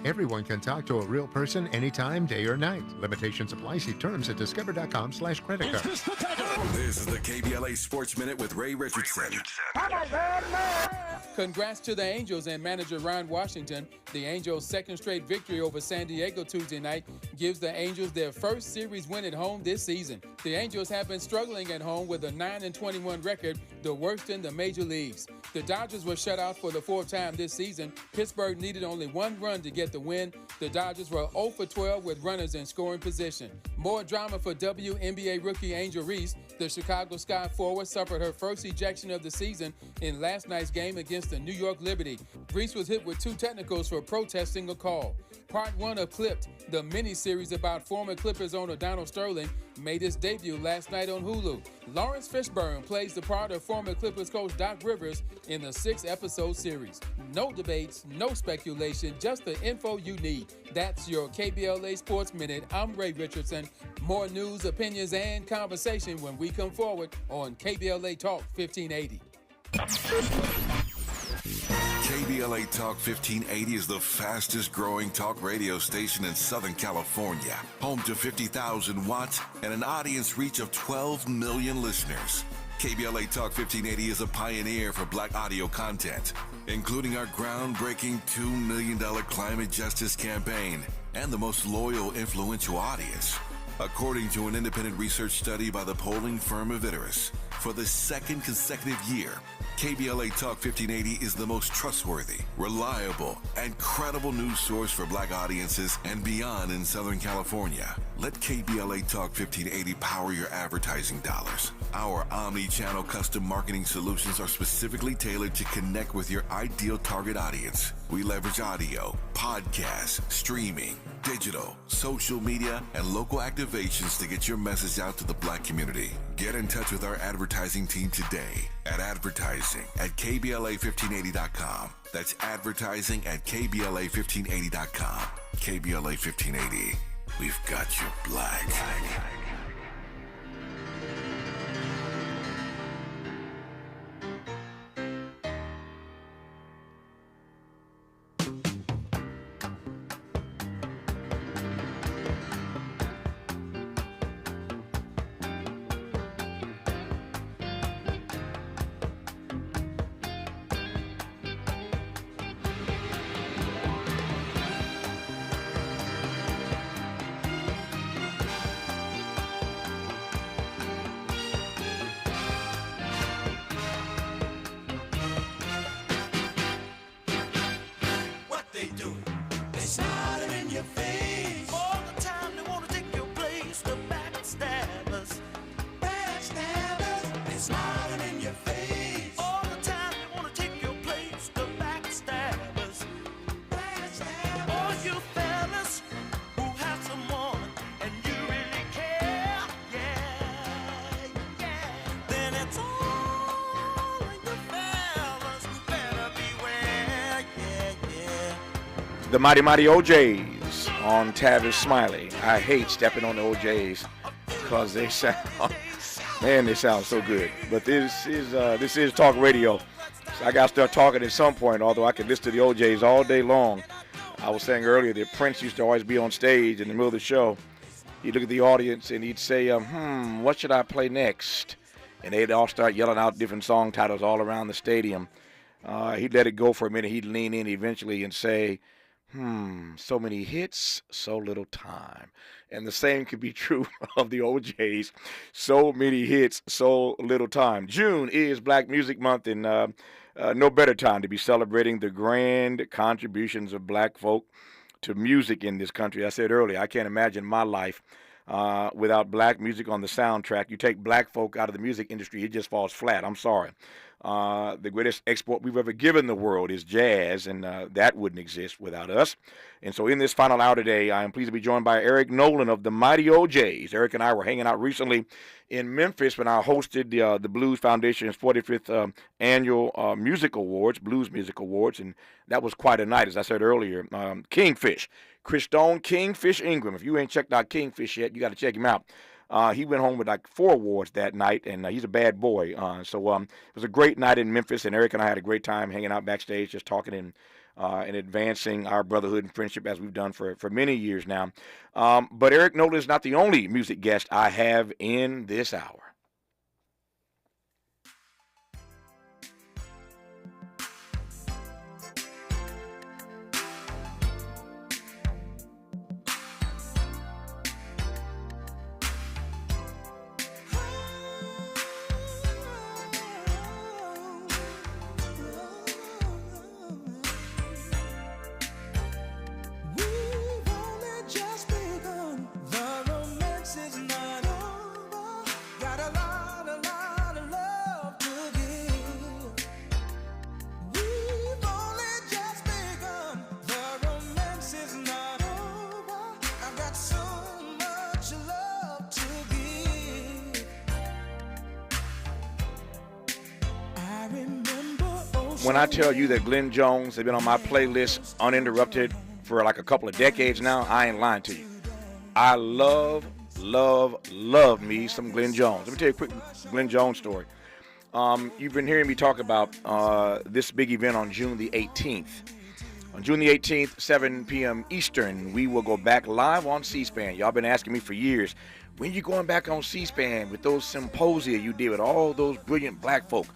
Everyone can talk to a real person anytime, day or night. Limitations apply. See terms at discover.com/credit card. This is the KBLA Sports Minute with Ray Richardson. Congrats to the Angels and manager Ryan Washington. The Angels' second straight victory over San Diego Tuesday night gives the Angels their first series win at home this season. The Angels have been struggling at home with a 9-21 record, the worst in the major leagues. The Dodgers were shut out for the fourth time this season. Pittsburgh needed only one run to get the win. The Dodgers were 0 for 12 with runners in scoring position. More drama for WNBA rookie Angel Reese. The Chicago Sky forward suffered her first ejection of the season in last night's game against the New York Liberty. Reese was hit with 2 technicals for protesting a call. Part 1 of Clipped, the mini-series about former Clippers owner Donald Sterling, made its debut last night on Hulu. Lawrence Fishburne plays the part of former Clippers coach Doc Rivers in the 6-episode series. No debates, no speculation, just the info you need. That's your KBLA Sports Minute. I'm Ray Richardson. More news, opinions, and conversation when we come forward on KBLA Talk 1580. KBLA Talk 1580 is the fastest growing talk radio station in Southern California. Home to 50,000 watts and an audience reach of 12 million listeners. KBLA Talk 1580 is a pioneer for black audio content, including our groundbreaking $2 million climate justice campaign and the most loyal, influential audience. According to an independent research study by the polling firm Aviterus, for the second consecutive year, KBLA Talk 1580 is the most trustworthy, reliable, and credible news source for black audiences and beyond in Southern California. Let KBLA Talk 1580 power your advertising dollars. Our omni-channel custom marketing solutions are specifically tailored to connect with your ideal target audience. We leverage audio, podcasts, streaming, digital, social media, and local activations to get your message out to the black community. Get in touch with our advertising team today at advertising@kbla1580.com. That's advertising@kbla1580.com. KBLA 1580. We've got you black. The Mighty Mighty OJs on Tavis Smiley. I hate stepping on the OJs because they sound, man, they sound so good. But this is talk radio, so I got to start talking at some point. Although I can listen to the OJs all day long. I was saying earlier that Prince used to always be on stage in the middle of the show. He'd look at the audience and he'd say, what should I play next? And they'd all start yelling out different song titles all around the stadium. He'd let it go for a minute. He'd lean in eventually and say, so many hits, so little time. And the same could be true of the OJs. So many hits, so little time. June is Black Music Month, and no better time to be celebrating the grand contributions of black folk to music in this country. I said earlier, I can't imagine my life without black music on the soundtrack. You take black folk out of the music industry, it just falls flat. I'm sorry. The greatest export we've ever given the world is jazz, and that wouldn't exist without us. And so in this final hour today, I am pleased to be joined by Eric Nolan of the Mighty OJs. Eric and I were hanging out recently in Memphis when I hosted the Blues Foundation's 45th annual music awards, Blues Music Awards, and that was quite a night, as I said earlier. Kingfish, Chris Stone, Kingfish Ingram. If you ain't checked out Kingfish yet, you got to check him out. He went home with like 4 awards that night, and he's a bad boy. So it was a great night in Memphis, and Eric and I had a great time hanging out backstage, just talking and and advancing our brotherhood and friendship as we've done for many years now. But Eric Nolan is not the only music guest I have in this hour. When I tell you that Glenn Jones has been on my playlist uninterrupted for like a couple of decades now, I ain't lying to you. I love me some Glenn Jones. Let me tell you a quick Glenn Jones story. You've been hearing me talk about this big event on June the 18th. On June the 18th, 7 p.m. Eastern, we will go back live on C-SPAN. Y'all been asking me for years, when you going back on C-SPAN with those symposia you did with all those brilliant black folk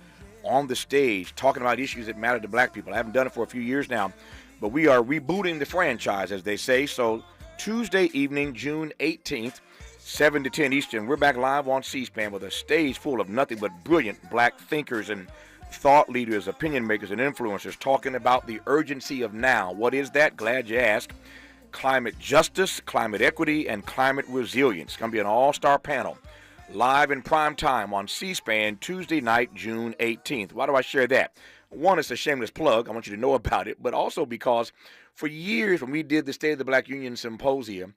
on the stage talking about issues that matter to black people? I haven't done it for a few years now, but we are rebooting the franchise, as they say. So Tuesday evening, June 18th, 7 to 10 Eastern, we're back live on C-SPAN with a stage full of nothing but brilliant black thinkers and thought leaders, opinion makers, and influencers talking about the urgency of now. What is that? Glad you asked. Climate justice, climate equity, and climate resilience. It's going to be an all-star panel live in prime time on C-SPAN Tuesday night, June 18th. Why do I share that? One, it's a shameless plug. I want you to know about it, but also because for years when we did the State of the Black Union Symposium,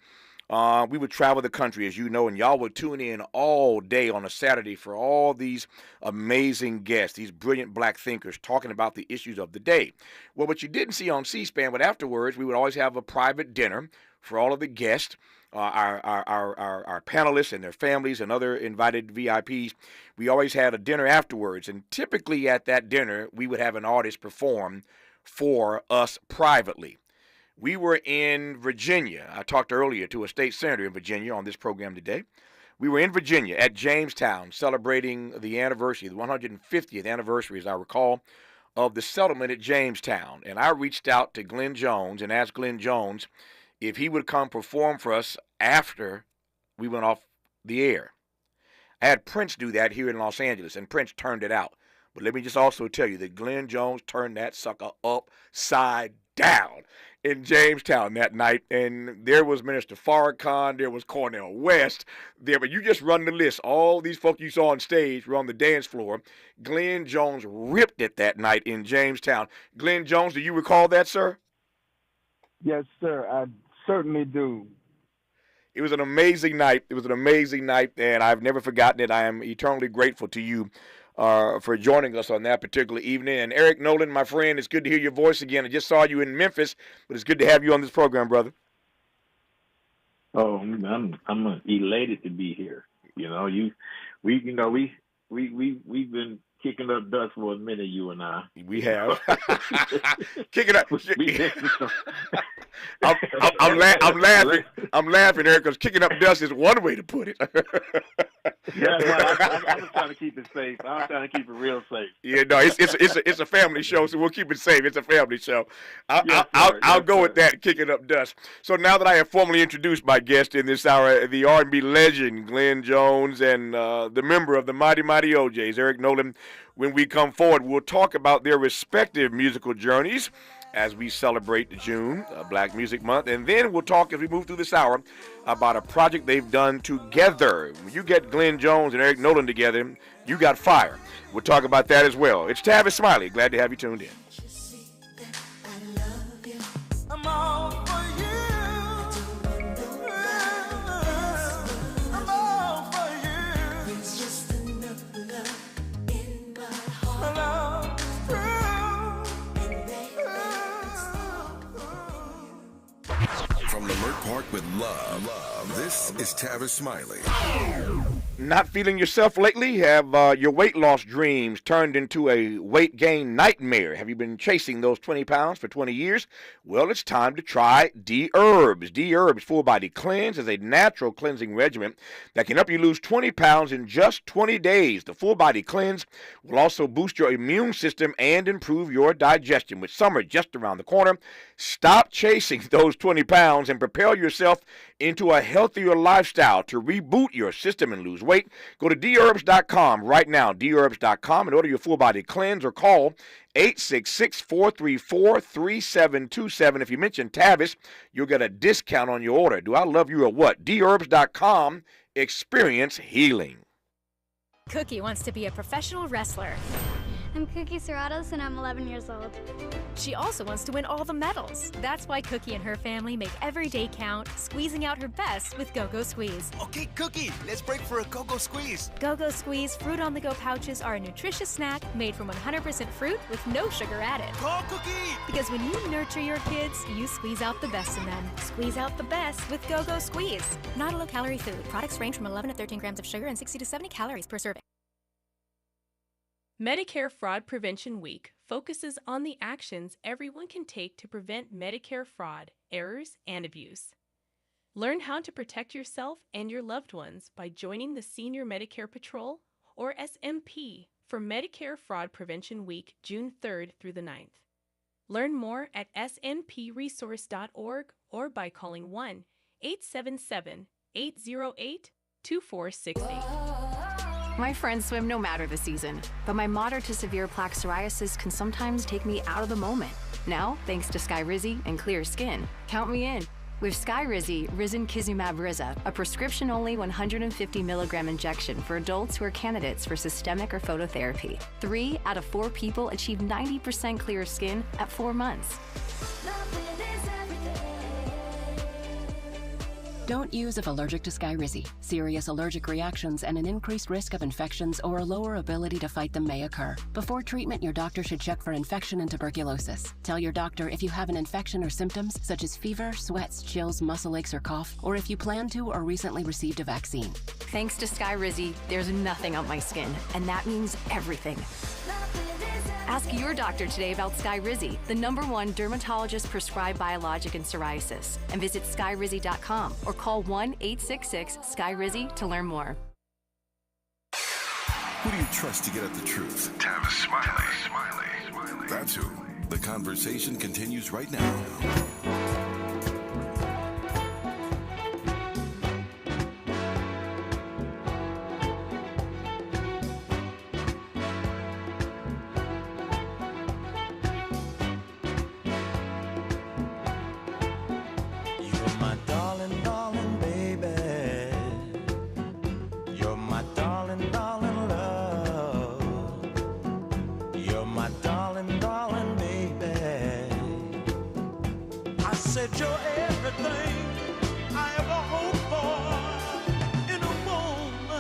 we would travel the country, as you know, and y'all would tune in all day on a Saturday for all these amazing guests, these brilliant black thinkers talking about the issues of the day. Well, what you didn't see on C-SPAN, but afterwards, we would always have a private dinner for all of the guests, our panelists and their families and other invited VIPs. We always had a dinner afterwards, and typically at that dinner, we would have an artist perform for us privately. We were in Virginia. I talked earlier to a state senator in Virginia on this program today. We were in Virginia at Jamestown celebrating the anniversary, the 150th anniversary, as I recall, of the settlement at Jamestown. And I reached out to Glenn Jones and asked Glenn Jones if he would come perform for us after we went off the air. I had Prince do that here in Los Angeles, and Prince turned it out. But let me just also tell you that Glenn Jones turned that sucker upside down in Jamestown that night. And there was Minister Farrakhan, there was Cornel West, there, but you just run the list. All these folk you saw on stage were on the dance floor. Glenn Jones ripped it that night in Jamestown. Glenn Jones, do you recall that, sir? Yes, sir. I certainly do. It was an amazing night. It was an amazing night, and I've never forgotten it. I am eternally grateful to you for joining us on that particular evening. And Eric Nolan, my friend, it's good to hear your voice again. I just saw you in Memphis, but it's good to have you on this program, brother. Oh, I'm elated to be here. You know, we've been kicking up dust for a minute, you and I. We have. Kicking up. I'm laughing. I'm laughing, Eric, because kicking up dust is one way to put it. Yeah, well, I was trying to keep it safe. I was trying to keep it real safe. Yeah, no, it's a family show, so we'll keep it safe. It's a family show. I'll go with that, kicking up dust. So now that I have formally introduced my guest in this hour, the R&B legend, Glenn Jones, and the member of the Mighty Mighty OJs, Eric Nolan, when we come forward, we'll talk about their respective musical journeys as we celebrate June, Black Music Month. And then we'll talk, as we move through this hour, about a project they've done together. When you get Glenn Jones and Eric Nolan together, you got fire. We'll talk about that as well. It's Tavis Smiley. Glad to have you tuned in. From Lamert Park with love, this is Tavis Smiley. Not feeling yourself lately? Have your weight loss dreams turned into a weight gain nightmare? Have you been chasing those 20 pounds for 20 years? Well, it's time to try D-Herbs. D-Herbs Full Body Cleanse is a natural cleansing regimen that can help you lose 20 pounds in just 20 days. The Full Body Cleanse will also boost your immune system and improve your digestion. With summer just around the corner, stop chasing those 20 pounds and propel yourself into a healthier lifestyle. To reboot your system and lose weight, go to dherbs.com right now, dherbs.com, and order your Full Body Cleanse or call 866-434-3727. If you mention Tavis, you'll get a discount on your order. Do I love you or what? dherbs.com. Experience healing. Cookie wants to be a professional wrestler. I'm Cookie Serratos and I'm 11 years old. She also wants to win all the medals. That's why Cookie and her family make every day count, squeezing out her best with Go-Go Squeeze. Okay, Cookie, let's break for a Go-Go Squeeze. Go-Go Squeeze Fruit on the Go pouches are a nutritious snack made from 100% fruit with no sugar added. Call Cookie! Because when you nurture your kids, you squeeze out the best in them. Squeeze out the best with Go-Go Squeeze. Not a low-calorie food. Products range from 11 to 13 grams of sugar and 60 to 70 calories per serving. Medicare Fraud Prevention Week focuses on the actions everyone can take to prevent Medicare fraud, errors, and abuse. Learn how to protect yourself and your loved ones by joining the Senior Medicare Patrol, or SMP, for Medicare Fraud Prevention Week, June 3rd through the 9th. Learn more at snpresource.org or by calling 1-877-808-2460. My friends swim no matter the season, but my moderate to severe plaque psoriasis can sometimes take me out of the moment. Now, thanks to Skyrizi and clear skin, count me in. With Skyrizi, Risankizumab Riza, a prescription-only 150 milligram injection for adults who are candidates for systemic or phototherapy. 3 out of 4 people achieve 90% clear skin at 4 months. Don't use if allergic to Skyrizi. Serious allergic reactions and an increased risk of infections or a lower ability to fight them may occur. Before treatment, your doctor should check for infection and tuberculosis. Tell your doctor if you have an infection or symptoms such as fever, sweats, chills, muscle aches, or cough, or if you plan to or recently received a vaccine. Thanks to Skyrizi, there's nothing on my skin, and that means everything. Ask your doctor today about Skyrizi, the #1 dermatologist-prescribed biologic in psoriasis, and visit skyrizi.com or call 1-866-SKYRIZI to learn more. Who do you trust to get at the truth? Tavis Smiley. That's who. The conversation continues right now. You're everything I ever hoped for in a woman,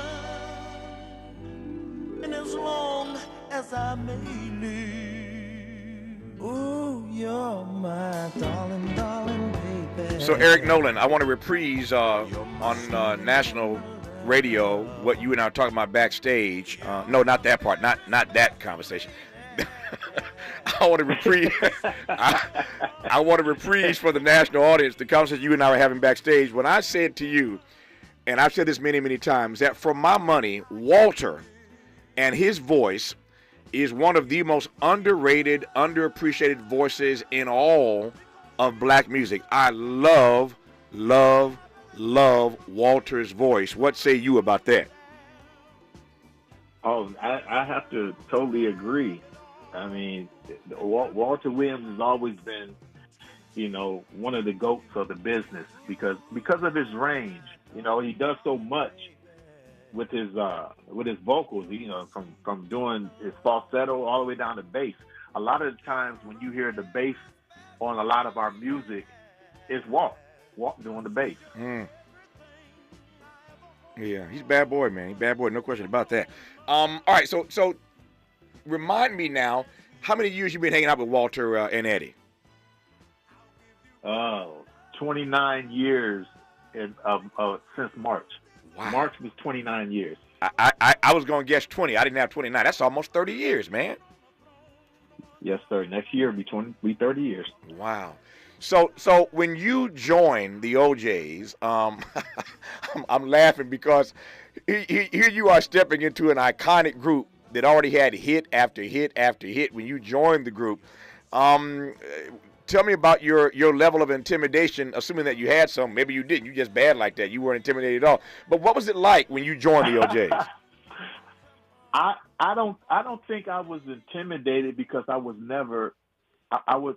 and as long as I may live, oh, you're my darling, darling baby. So, Eric Nolan, I want to reprise on national radio what you and I were talking about backstage. No, not that part, not that conversation. I want to reprise. I want to reprise for the national audience the conversation you and I were having backstage when I said to you, and I've said this many, many times, that for my money, Walter and his voice is one of the most underrated, underappreciated voices in all of black music. I love Walter's voice. What say you about that? Oh, I have to totally agree. I mean, Walter Williams has always been, one of the GOATs of the business because of his range. He does so much with his vocals. From doing his falsetto all the way down to bass. A lot of the times when you hear the bass on a lot of our music, it's Walt doing the bass. Yeah, he's a bad boy, man. He's a bad boy, no question about that. All right, so. Remind me now, how many years you been hanging out with Walter and Eddie? 29 years since March. Wow. March was 29 years. I was going to guess 20. I didn't have 29. That's almost 30 years, man. Yes, sir. Next year will be 30 years. Wow. So when you joined the OJs, I'm laughing because here you are stepping into an iconic group that already had hit after hit after hit when you joined the group. Tell me about your level of intimidation, assuming that you had some. Maybe you didn't. You just bad like that. You weren't intimidated at all. But what was it like when you joined the OJs? I don't think I was intimidated because I was never. I was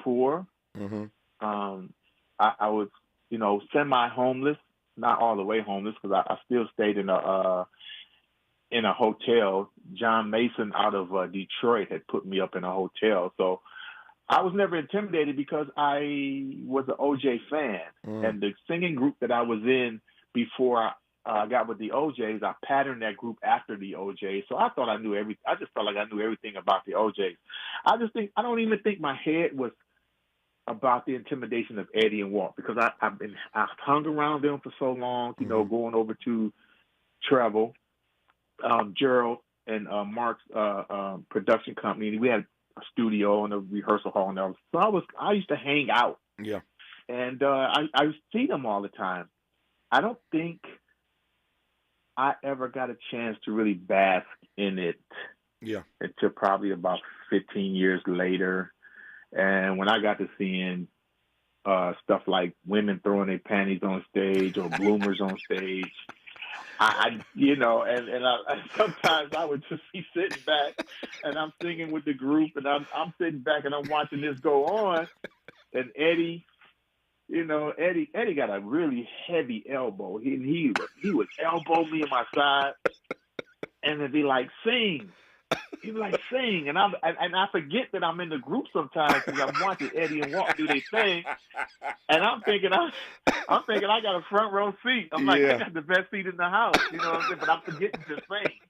poor. Mm-hmm. I was semi-homeless, not all the way homeless because I still stayed in a hotel. John Mason out of Detroit had put me up in a hotel, so I was never intimidated because I was an OJ fan, and the singing group that I was in before I got with the OJs, I patterned that group after the OJs. So I thought I knew everything. I just felt like I knew everything about the OJs. I don't even think my head was about the intimidation of Eddie and Walt because I've hung around them for so long, going over to Treble, Gerald and Mark's production company. We had a studio and a rehearsal hall and all. So I used to hang out. Yeah. And I used to see them all the time. I don't think I ever got a chance to really bask in it. Yeah. Until probably about 15 years later. And when I got to seeing stuff like women throwing their panties on stage or bloomers on stage, I sometimes I would just be sitting back and I'm singing with the group and I'm sitting back and I'm watching this go on. And Eddie got a really heavy elbow. He would elbow me in my side and it'd be like, sing. He'd be like, sing. And I forget that I'm in the group sometimes because I'm watching Eddie and Walt do their thing. And I'm thinking I got a front row seat. I'm like, I got the best seat in the house. You know what I'm saying? But I'm forgetting to sing.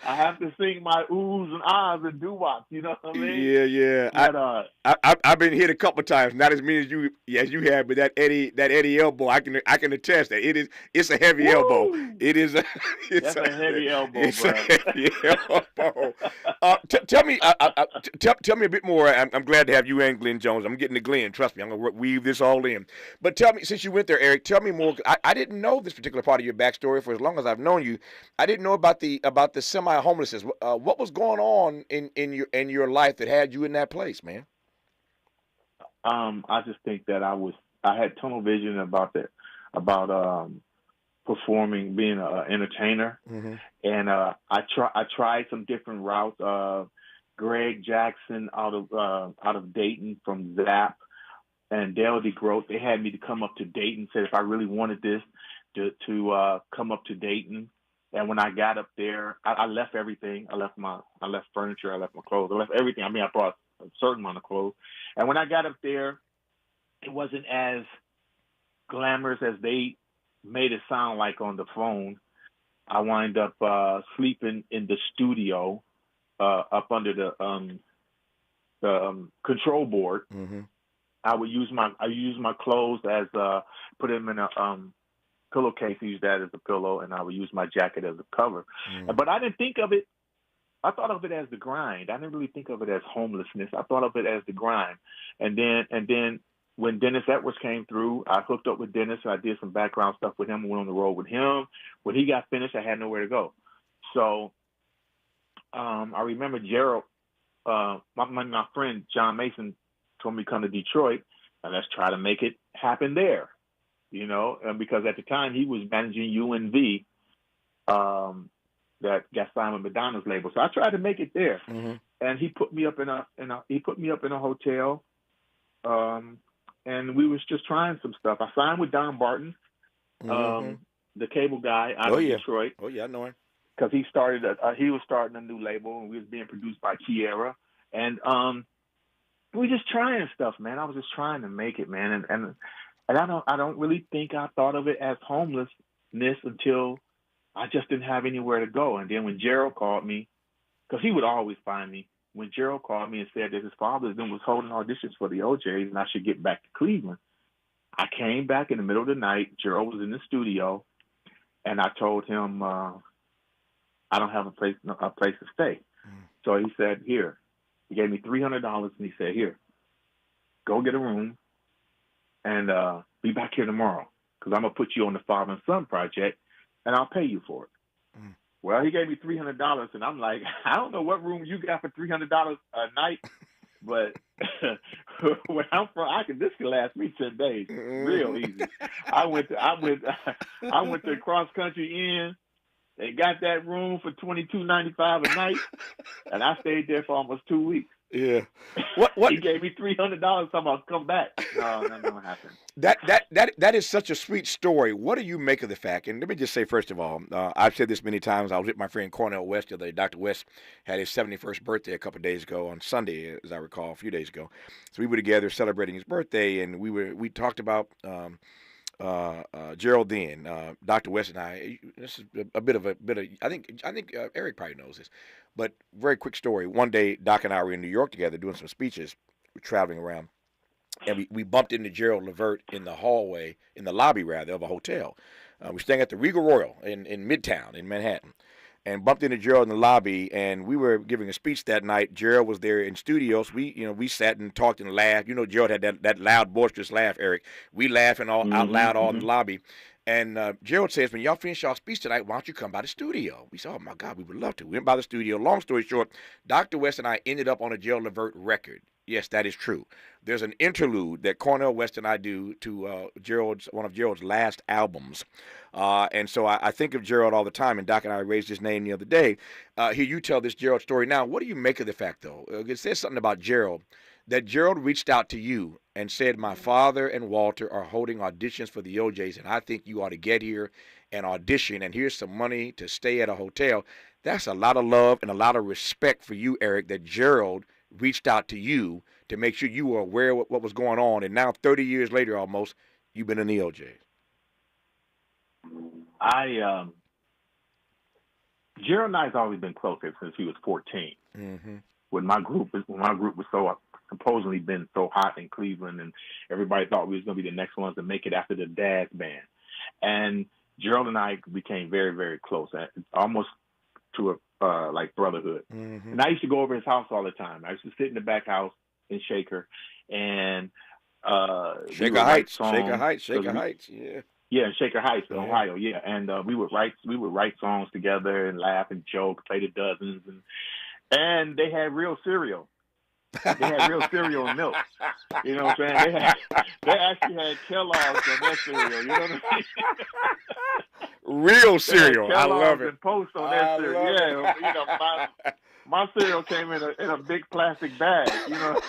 I have to sing my oohs and ahs and doo-wops. You know what I mean? Yeah. But, I've been hit a couple times, not as many as you have, but that Eddie elbow, I can attest that it's a heavy elbow. That's a heavy elbow, it's bro. A heavy elbow. Tell me a bit more. I'm glad to have you and Glenn Jones. I'm getting to Glenn. Trust me, I'm gonna weave this all in. But tell me, since you went there, Eric, tell me more. I didn't know this particular part of your backstory for as long as I've known you. I didn't know about the semi-homelessness. What was going on in your life that had you in that place, man? I just think that I had tunnel vision about performing, being an entertainer, and I tried some different routes. Greg Jackson out of Dayton from Zap, and Dale DeGroat, they had me to come up to Dayton. Said if I really wanted this, to come up to Dayton. And when I got up there, I left everything. I left furniture. I left my clothes. I left everything. I mean, I brought a certain amount of clothes. And when I got up there, it wasn't as glamorous as they made it sound like on the phone. I wind up sleeping in the studio up under the control board. I would use my clothes as put them in a pillowcase, use that as a pillow, and I would use my jacket as a cover. But I didn't think of it. I thought of it as the grind. I didn't really think of it as homelessness. I thought of it as the grind. And then when Dennis Edwards came through, I hooked up with Dennis. I did some background stuff with him. I went on the road with him. When he got finished, I had nowhere to go. So I remember Gerald, my friend John Mason, told me to come to Detroit and let's try to make it happen there. And because at the time he was managing UNV, that got signed with Madonna's label. So I tried to make it there, and he put me up in a hotel, and we was just trying some stuff. I signed with Don Barton, the cable guy out of Detroit. Oh yeah, I know him. Because he was starting a new label, and we was being produced by Kiera, and we just trying stuff, man. I was just trying to make it, man, and I don't really think I thought of it as homelessness until I just didn't have anywhere to go. And then when Gerald called me, because he would always find me, when Gerald called me and said that his father then was holding auditions for the OJs and I should get back to Cleveland, I came back in the middle of the night. Gerald was in the studio, and I told him I don't have a place to stay. So he said, here. He gave me $300, and he said, here, go get a room and be back here tomorrow because I'm going to put you on the Father and Son project, and I'll pay you for it. Well, he gave me $300, and I'm like, I don't know what room you got for $300 a night, but where I'm from, this can last me 10 days, real easy. I went to Cross Country Inn. They got that room for $22.95 a night, and I stayed there for almost 2 weeks. Yeah. What? He gave me $300. Talking about come back. No, that never happened. That is such a sweet story. What do you make of the fact? And let me just say, first of all, I've said this many times. I was with my friend Cornell West the other day. Dr. West had his 71st birthday a couple of days ago on Sunday, as I recall, a few days ago. So we were together celebrating his birthday, and we talked about Gerald then, Dr. West and I. This is a bit of. I think Eric probably knows this, but very quick story. One day, Doc and I were in New York together doing some speeches. We're traveling around, and we bumped into Gerald Levert in the hallway, in the lobby rather, of a hotel. We're staying at the Regal Royal in Midtown in Manhattan, and bumped into Gerald in the lobby, and we were giving a speech that night. Gerald was there in studios. We sat and talked and laughed. Gerald had that loud, boisterous laugh, Eric. We laughing out loud in the lobby. And Gerald says, when y'all finish y'all speech tonight, why don't you come by the studio? We said, oh, my God, we would love to. We went by the studio. Long story short, Dr. West and I ended up on a Gerald Levert record. Yes, that is true. There's an interlude that Cornell West and I do to one of Gerald's last albums. And so I think of Gerald all the time, and Doc and I raised his name the other day. Here, you tell this Gerald story now. What do you make of the fact, though? It says something about Gerald, that Gerald reached out to you and said, my father and Walter are holding auditions for the OJs, and I think you ought to get here and audition, and here's some money to stay at a hotel. That's a lot of love and a lot of respect for you, Eric, that Gerald reached out to you to make sure you were aware of what was going on, and now 30 years later almost, you've been in the OJs. Gerald and I has always been close since he was 14. Mm-hmm. When my group was so supposedly been so hot in Cleveland, and everybody thought we was going to be the next ones to make it after the Daz band. And Gerald and I became very, very close, almost to a like brotherhood. Mm-hmm. And I used to go over his house all the time. I used to sit in the back house in Shaker, and Shaker Heights, yeah. Yeah, in Shaker Heights, Ohio, yeah. And we would write songs together and laugh and joke, play the dozens, and they had real cereal. They had real cereal and milk. You know what I'm saying? They actually had Kellogg's on their cereal. You know what I mean? Real cereal. I love it. And Post on their cereal. Yeah, my cereal came in a big plastic bag. You know,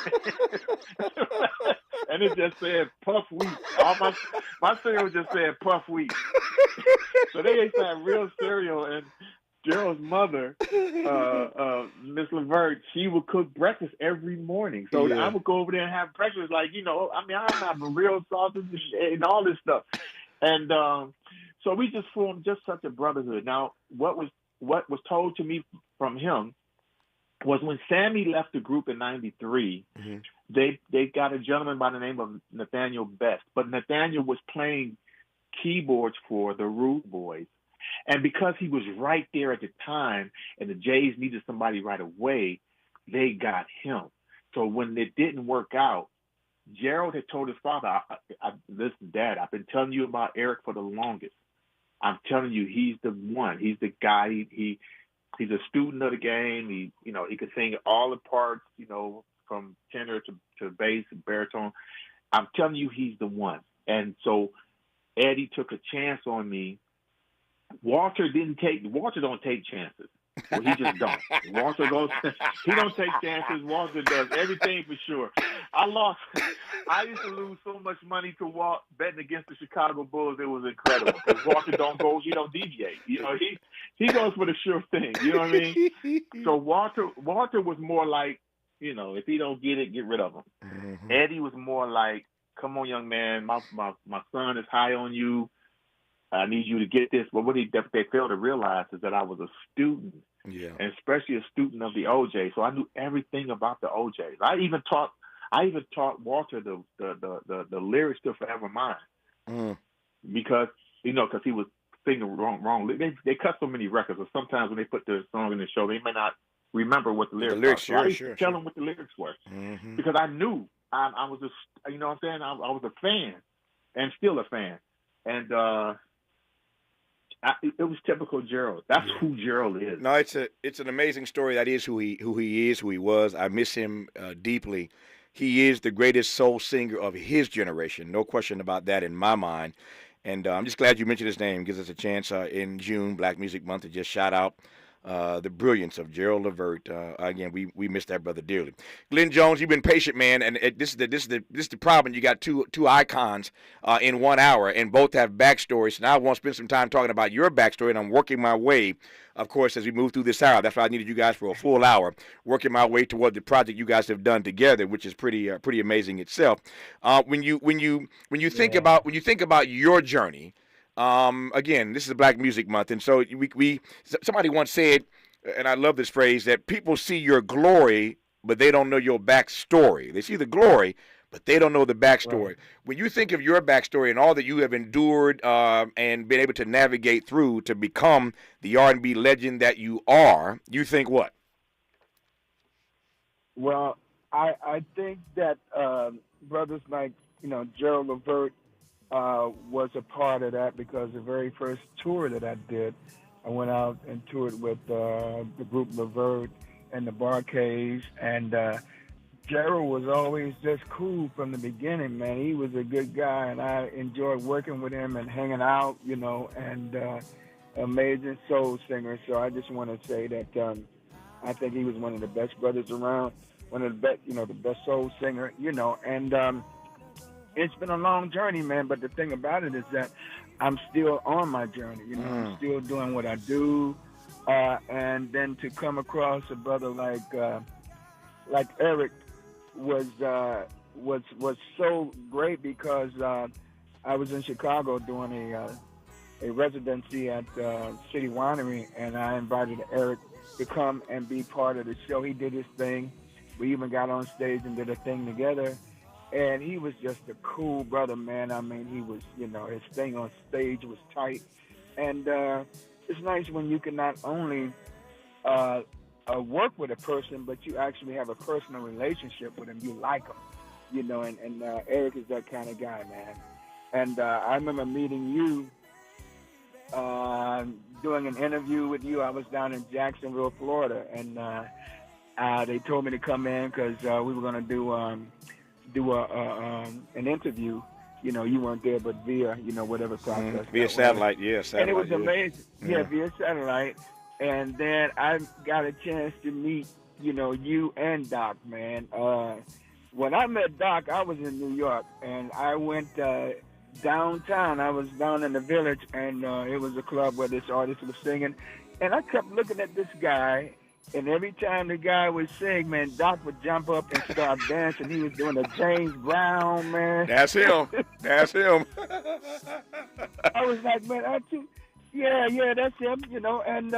and it just said Puff Wheat. All my cereal just said Puff Wheat. So they used to have real cereal, and Gerald's mother, Miss Levert, she would cook breakfast every morning. So I would go over there and have breakfast, like, I'm having real sausage and all this stuff. And so we just formed just such a brotherhood. Now, what was told to me from him was when Sammy left the group in '93, mm-hmm. they got a gentleman by the name of Nathaniel Best. But Nathaniel was playing keyboards for the Rude Boys. And because he was right there at the time and the Jays needed somebody right away, they got him. So when it didn't work out, Gerald had told his father, listen, Dad, I've been telling you about Eric for the longest. I'm telling you, he's the one. He's the guy. He's a student of the game. He could sing all the parts, from tenor to bass and baritone. I'm telling you, he's the one. And so Eddie took a chance on me. Walter don't take chances. Well, he just don't. Walter he don't take chances. Walter does everything for sure. I used to lose so much money to Walt betting against the Chicago Bulls. It was incredible. Because Walter he don't deviate. He goes for the sure thing. You know what I mean? So Walter was more like, if he don't get it, get rid of him. Mm-hmm. Eddie was more like, come on, young man, my son is high on you. I need you to get this. But what they failed to realize is that I was a student, and especially a student of the OJ. So I knew everything about the OJs. I even taught Walter the lyrics to Forever Mine, mm. because he was sing the wrong. They cut so many records, or sometimes when they put the song in the show, they may not remember what the lyrics are. So I used to tell them what the lyrics were because I knew I was you know what I'm saying? I was a fan and still a fan. And it was typical Gerald. That's who Gerald is. No, it's an amazing story. That is who he was. I miss him deeply. He is the greatest soul singer of his generation. No question about that in my mind. And I'm just glad you mentioned his name. Gives us a chance in June, Black Music Month, to just shout out the brilliance of Gerald Levert. Again, we miss that brother dearly. Glenn Jones, you've been patient, man, and this is the problem. You got two icons in 1 hour, and both have backstories. So now I want to spend some time talking about your backstory, and I'm working my way, of course, as we move through this hour. That's why I needed you guys for a full hour, working my way toward the project you guys have done together, which is pretty amazing itself. When you think about your journey. Again, this is Black Music Month, and so somebody once said, and I love this phrase, that people see your glory, but they don't know your backstory. They see the glory, but they don't know the backstory. Right. When you think of your backstory and all that you have endured and been able to navigate through to become the R&B legend that you are, you think what? Well, I think that brothers like Gerald Levert was a part of that, because the very first tour that I did, I went out and toured with the group Levert and the Barcades, and Gerald was always just cool from the beginning, man. He was a good guy, and I enjoyed working with him and hanging out, and amazing soul singer. So I just want to say that I think he was one of the best brothers around, one of the best, the best soul singer, and it's been a long journey, man, but the thing about it is that I'm still on my journey. I'm still doing what I do, and then to come across a brother like Eric was so great, because I was in Chicago doing a residency at City Winery, and I invited Eric to come and be part of the show. He did his thing. We even got on stage and did a thing together. And he was just a cool brother, man. I mean, he was, his thing on stage was tight. And it's nice when you can not only work with a person, but you actually have a personal relationship with him. You like him, and Eric is that kind of guy, man. And I remember meeting you, doing an interview with you. I was down in Jacksonville, Florida, and they told me to come in because we were going to do an interview. You weren't there, but via whatever process. Via satellite, satellite. And it was amazing. Yeah, via satellite. And then I got a chance to meet you and Doc, man. When I met Doc, I was in New York, and I went downtown. I was down in the Village, and it was a club where this artist was singing, and I kept looking at this guy. And every time the guy would sing, man, Doc would jump up and start dancing. He was doing a James Brown, man. That's him. That's him. I was like, man, yeah, that's him, and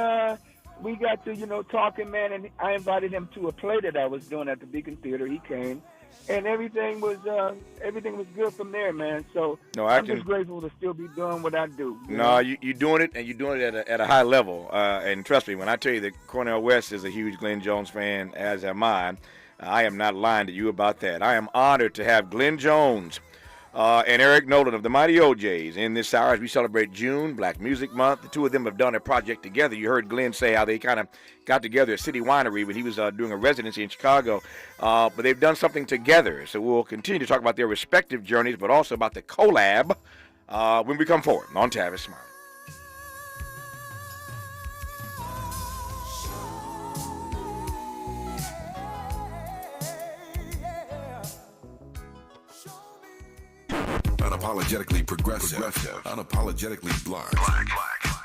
we got to, talking, man, and I invited him to a play that I was doing at the Beacon Theater. He came, and everything was good from there, man. So I'm just grateful to still be doing what I do. You're doing it, and you're doing it at a high level. And trust me, when I tell you that Cornel West is a huge Glenn Jones fan, as am I am not lying to you about that. I am honored to have Glenn Jones and Eric Nolan of the Mighty OJs in this hour as we celebrate June, Black Music Month. The two of them have done a project together. You heard Glenn say how they kind of got together at City Winery when he was doing a residency in Chicago. But they've done something together. So we'll continue to talk about their respective journeys, but also about the collab when we come forward on Tavis Smiley. Unapologetically progressive. Unapologetically black.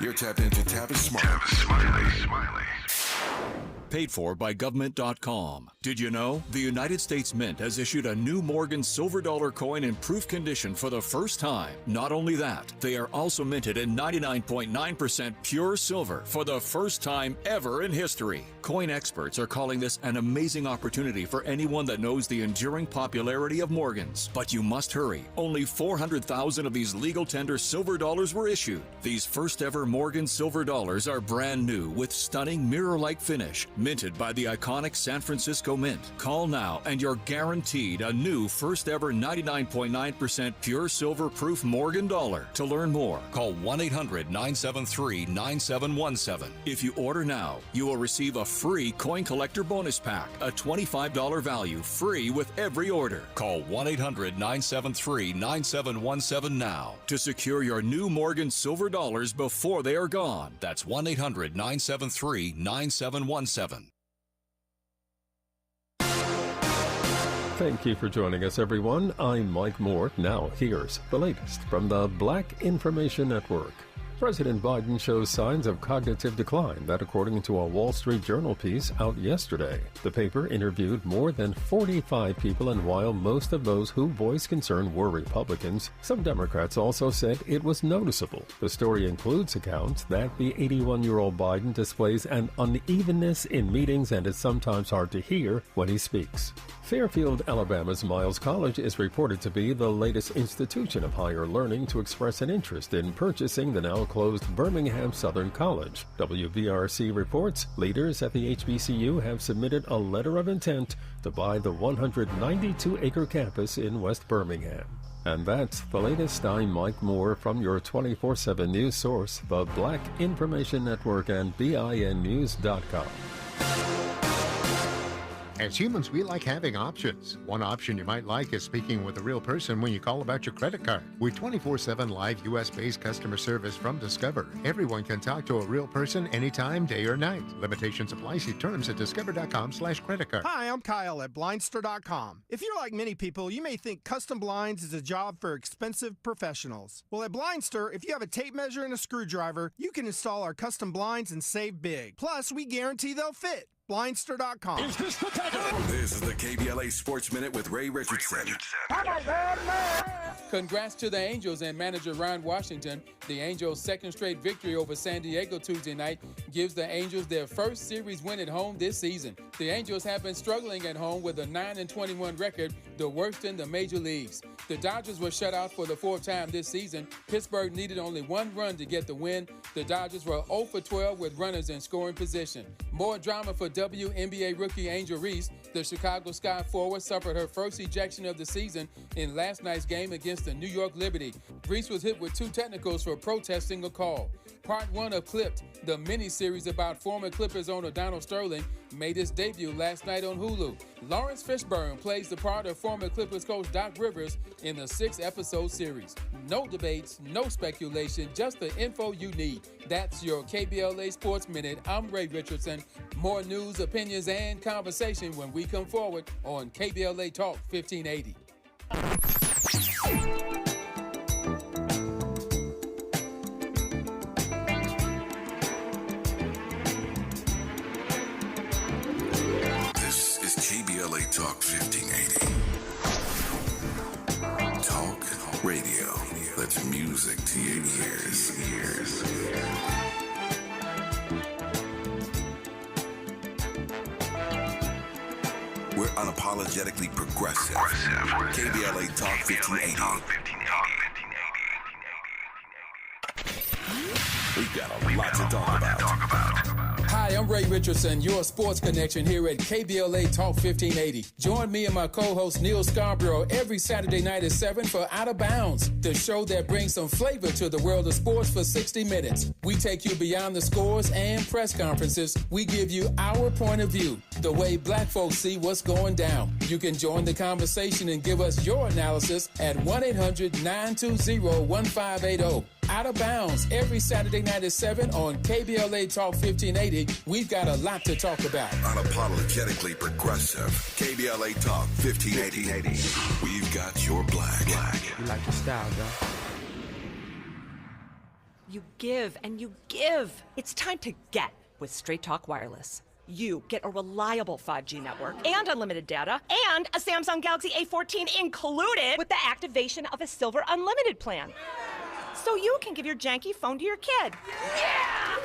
You're tapped into Tavis Smiley. paid for by government.com. Did you know the United States Mint has issued a new Morgan silver dollar coin in proof condition for the first time? Not only that, they are also minted in 99.9% pure silver for the first time ever in history. Coin experts are calling this an amazing opportunity for anyone that knows the enduring popularity of Morgans. But you must hurry. Only 400,000 of these legal tender silver dollars were issued. These first ever Morgan silver dollars are brand new with stunning mirror-like finish, minted by the iconic San Francisco Mint. Call now and you're guaranteed a new first ever 99.9% pure silver proof Morgan dollar. To learn more, call 1-800-973-9717. If you order now, you will receive a free coin collector bonus pack, a $25 value, free with every order. Call 1-800-973-9717 now to secure your new Morgan silver dollars before they are gone. That's 1-800-973-9717. Thank you for joining us, everyone. I'm Mike Moore. Now, here's the latest from the Black Information Network. President Biden shows signs of cognitive decline, that according to a Wall Street Journal piece out yesterday. The paper interviewed more than 45 people, and while most of those who voiced concern were Republicans, some Democrats also said it was noticeable. The story includes accounts that the 81-year-old Biden displays an unevenness in meetings and is sometimes hard to hear when he speaks. Fairfield, Alabama's Miles College is reported to be the latest institution of higher learning to express an interest in purchasing the now closed Birmingham Southern College. WVRC reports leaders at the HBCU have submitted a letter of intent to buy the 192-acre campus in West Birmingham. And that's the latest. I'm Mike Moore from your 24/7 news source, the Black Information Network and BINnews.com. As humans, we like having options. One option you might like is speaking with a real person when you call about your credit card. With 24/7 live U.S.-based customer service from Discover, everyone can talk to a real person anytime, day or night. Limitations apply. See terms at discover.com/creditcard. Hi, I'm Kyle at Blindster.com. If you're like many people, you may think custom blinds is a job for expensive professionals. Well, at Blindster, if you have a tape measure and a screwdriver, you can install our custom blinds and save big. Plus, we guarantee they'll fit. Blindster.com. Is this the This is the KBLA Sports Minute with Ray Richardson. Congrats to the Angels and manager Ron Washington. The Angels' second straight victory over San Diego Tuesday night gives the Angels their first series win at home this season. The Angels have been struggling at home with a 9-21 record, the worst in the major leagues. The Dodgers were shut out for the fourth time this season. Pittsburgh needed only one run to get the win. The Dodgers were 0 for 12 with runners in scoring position. More drama for WNBA rookie Angel Reese. The Chicago Sky forward suffered her first ejection of the season in last night's game against the New York Liberty. Reese was hit with 2 technicals for protesting a call. Part 1 of Clipped, the mini-series about former Clippers owner Donald Sterling, made its debut last night on Hulu. Lawrence Fishburne plays the part of former Clippers coach Doc Rivers in the 6-episode series. No debates, no speculation, just the info you need. That's your KBLA Sports Minute. I'm Ray Richardson. More news, opinions, and conversation when we come forward on KBLA Talk 1580. This is KBLA Talk 1580. Talk radio. That's music to your ears. We're unapologetically progressive. KBLA Talk 1580. We've got a lot to talk about. Hi, I'm Ray Richardson, your sports connection here at KBLA Talk 1580. Join me and my co-host Neil Scarborough every Saturday night at 7 for Out of Bounds, the show that brings some flavor to the world of sports for 60 minutes. We take you beyond the scores and press conferences. We give you our point of view, the way black folks see what's going down. You can join the conversation and give us your analysis at 1-800-920-1580. Out of Bounds every Saturday night at 7 on KBLA Talk 1580. We've got a lot to talk about. Unapologetically progressive. KBLA Talk 1580. We've got your black. You like your style, though. You give and you give. It's time to get with Straight Talk Wireless. you get a reliable 5G network and unlimited data and a Samsung Galaxy A14 included with the activation of a Silver Unlimited plan. So you can give your janky phone to your kid. Yeah!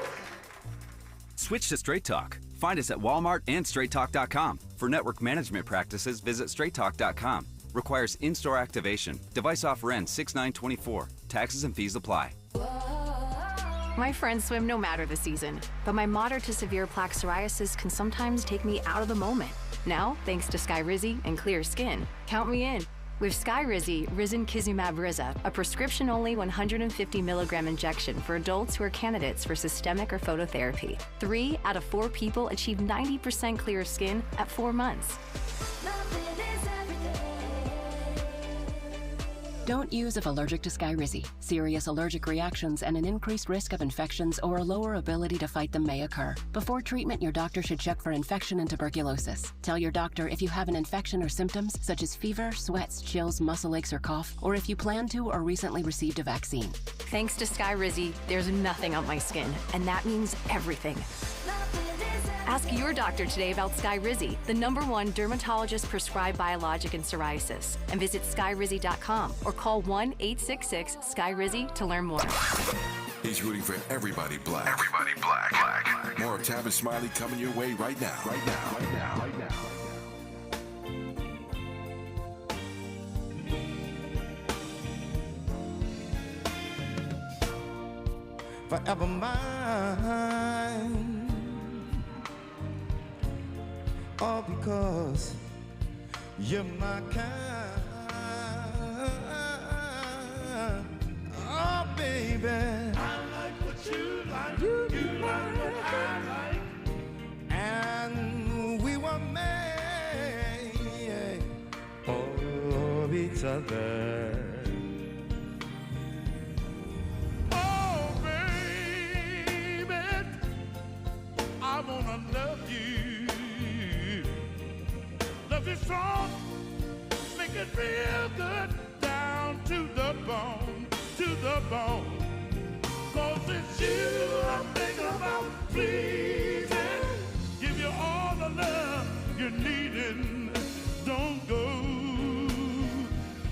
Switch to Straight Talk. Find us at Walmart and StraightTalk.com. For network management practices, visit StraightTalk.com. Requires in-store activation. Device offer ends 6/9/24. Taxes and fees apply. My friends swim no matter the season, but my moderate to severe plaque psoriasis can sometimes take me out of the moment. Now, thanks to Skyrizi and clear skin, count me in. With Skyrizi Risankizumab Riza, a prescription-only 150 milligram injection for adults who are candidates for systemic or phototherapy. 3 out of 4 people achieve 90% clear skin at 4 months. Don't use if allergic to Skyrizi. Serious allergic reactions and an increased risk of infections or a lower ability to fight them may occur. Before treatment, your doctor should check for infection and tuberculosis. Tell your doctor if you have an infection or symptoms such as fever, sweats, chills, muscle aches, or cough, or if you plan to or recently received a vaccine. Thanks to Skyrizi, there's nothing on my skin, and that means everything. Ask your doctor today about Skyrizi, the #1 dermatologist-prescribed biologic in psoriasis, and visit skyrizi.com or call 1-866-SKYRIZI to learn more. He's rooting for everybody black. Everybody black. More of Tavis Smiley coming your way right now. Right now. Forever mine. All because you're my kind. Oh, baby. I like what you like. You like what I like. And we were made for each other. Oh, baby, I wanna love you. Love you strong, make it real good, down to the bone, cause it's you I'm thinking about pleasing, give you all the love you're needing, don't go,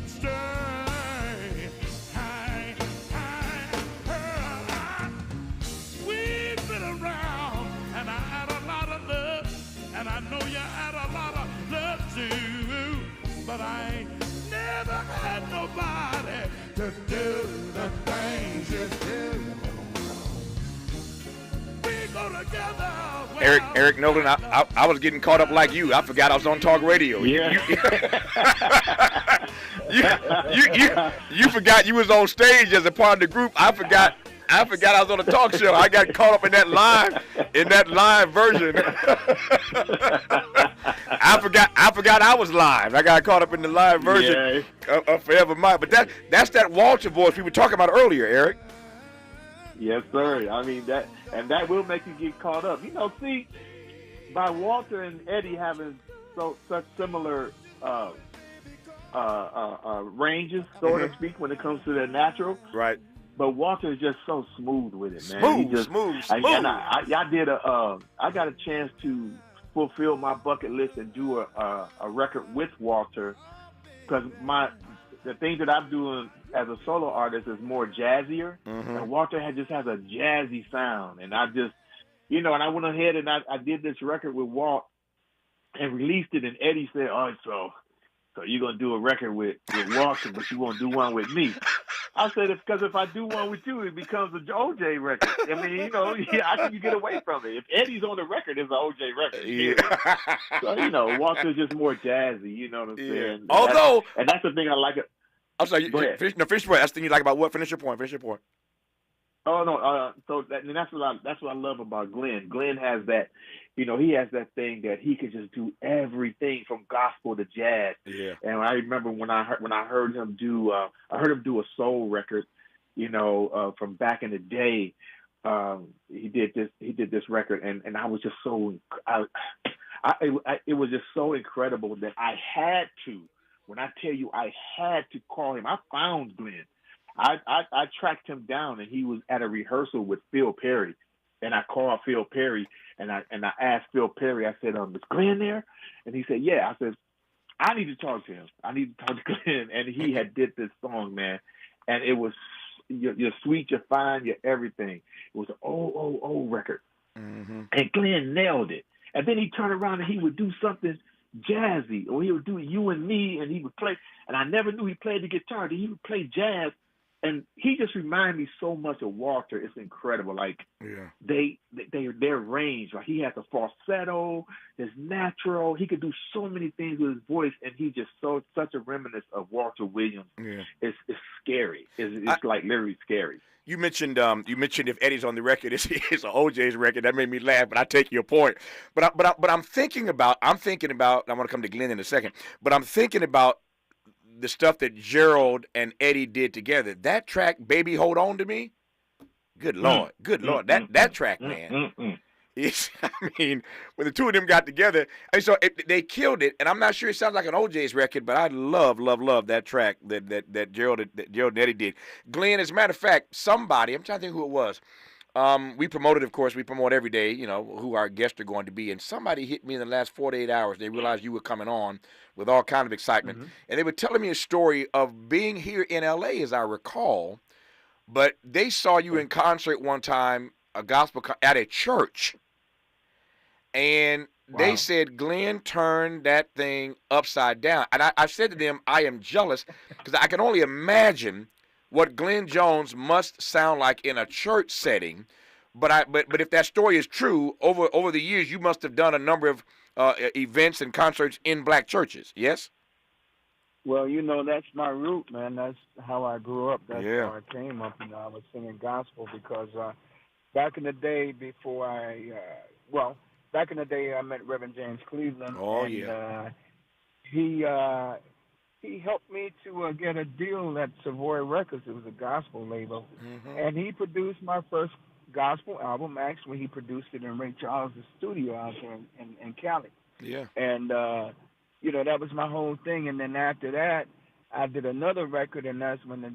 stay, high, we've been around, and I had a lot of love, and I know you had a lot of love too, but I ain't never had nobody to do the things you do. We go together. Eric Nolan, I was getting caught up like you. I forgot I was on talk radio. Yeah. You forgot you was on stage as a part of the group. I forgot I was on a talk show. I got caught up in that live version. I forgot I was live. I got caught up in the live version of Forever Mine. But that's that Walter voice we were talking about earlier, Eric. Yes, sir. I mean that will make you get caught up. You know, see, by Walter and Eddie having such similar ranges, so to speak, when it comes to their natural. Right. But Walter is just so smooth with it, man. Smooth. I got a chance to fulfill my bucket list and do a record with Walter, because the things that I'm doing as a solo artist is more jazzier, and Walter just has a jazzy sound, and I just, and I went ahead and I did this record with Walt and released it, and Eddie said, "Oh, so you're gonna do a record with Walter, but you won't do one with me." I said, because if I do one with you, it becomes a OJ record. I mean, how can you get away from it? If Eddie's on the record, it's an OJ record. Yeah. So, Walter's just more jazzy, you know what I'm saying? Although, that's the thing I like. I'm sorry, finish your point. That's the thing you like about what? Finish your point. Oh, no, that's what I love about Glenn. Glenn has that, he has that thing that he can just do everything from gospel to jazz. Yeah. And I remember when I heard him do a soul record, from back in the day. He did this record, and I was just it was just so incredible that I had to. When I tell you I had to call him, I found Glenn. I tracked him down, and he was at a rehearsal with Phil Perry, and I called Phil Perry, And I asked Phil Perry, I said, is Glenn there? And he said, yeah. I said, I need to talk to him. I need to talk to Glenn. And he had did this song, man. And it was you're sweet, you're fine, you're everything. It was an old record. Mm-hmm. And Glenn nailed it. And then he turned around and he would do something jazzy, or he would do You and Me, and he would play. And I never knew he played the guitar. He would play jazz. And he just reminded me so much of Walter. It's incredible. Like their range. Like he has a falsetto, there's natural. He could do so many things with his voice, and he just such a reminiscence of Walter Williams. Yeah. It's scary. It's like literally scary. You mentioned if Eddie's on the record, it's an OJ's record. That made me laugh, but I take your point. But I'm thinking about. I'm going to come to Glenn in a second. But I'm thinking about the stuff that Gerald and Eddie did together. That track, Baby Hold On to Me, good Lord. That track, man. I mean, when the two of them got together, they killed it. And I'm not sure it sounds like an OJ's record, but I love that track that Gerald and Eddie did. Glenn, as a matter of fact, somebody, I'm trying to think who it was. We promoted, of course, we promote every day, who our guests are going to be. And somebody hit me in the last 48 hours. They realized you were coming on with all kind of excitement. Mm-hmm. And they were telling me a story of being here in L.A., as I recall. But they saw you in concert one time, at a church. And they said Glenn turned that thing upside down. And I said to them, I am jealous because I can only imagine what Glenn Jones must sound like in a church setting. But if that story is true, over the years you must have done a number of events and concerts in black churches. Yes. Well, that's my root, man. That's how I grew up. That's how I came up. I was singing gospel because back in the day before back in the day I met Reverend James Cleveland. Oh, and, he helped me to get a deal at Savoy Records. It was a gospel label. Mm-hmm. And he produced my first gospel album. Actually, he produced it in Ray Charles' studio out there in Cali. Yeah. And, that was my whole thing. And then after that, I did another record, and that's when the